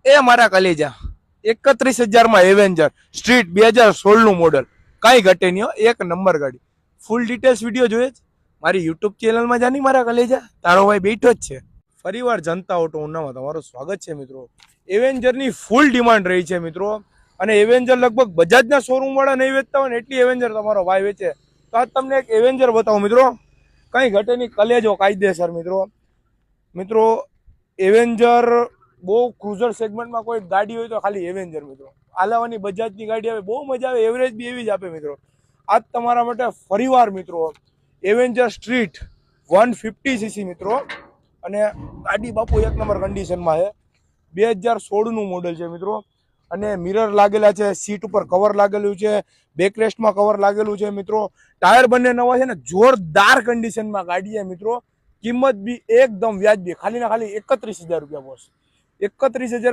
એ મારા કલેજા 31,000 માં Avenger street 2016 નું મોડલ, કઈ ઘટે નહીં હો, એક નંબર ગાડી. ફૂલ ડિટેલ્સ વિડીયો જોઈએ છે મારી યુટ્યુબ ચેનલમાં જાની મારા કલેજા, તારો ભાઈ બેઠો જ છે. ફરીવાર જનતા ઓટો ઉનામાં તમારું સ્વાગત છે મિત્રો. એવેન્જરની ફૂલ ડિમાન્ડ રહી છે મિત્રો, અને એવેન્જર લગભગ બજાજના શોરૂમ વાળા નહીં વેચતા હોય ને એટલી એવેન્જર તમારો ભાઈ વેચે. તો આજ તમને એક એવેન્જર બતાવો મિત્રો, કઈ ઘટે નહીં, કલેજો કાયદેસર મિત્રો. મિત્રો એવેન્જર બહુ ક્રુઝર સેગમેન્ટમાં કોઈ ગાડી હોય તો ખાલી એવેન્જર મિત્રો. આલાવાની બજાજની ગાડી આવે બહુ મજા આવે, એવરેજ બી એવી જ આપે મિત્રો. આજ તમારા માટે ફરીવાર મિત્રો એવેન્જર સ્ટ્રીટ 150cc મિત્રો, અને ગાડી બાપુ એક નંબર કન્ડિશનમાં છે. 2016 નું મોડલ છે મિત્રો, અને મિરર લાગેલા છે, સીટ ઉપર કવર લાગેલું છે, બેકરેસ્ટમાં કવર લાગેલું છે મિત્રો. ટાયર બંને નવા છે ને જોરદાર કન્ડિશનમાં ગાડી છે મિત્રો. કિંમત બી એકદમ વ્યાજબી, ખાલી ના ખાલી 31,000 રૂપિયા બોસ. 31,000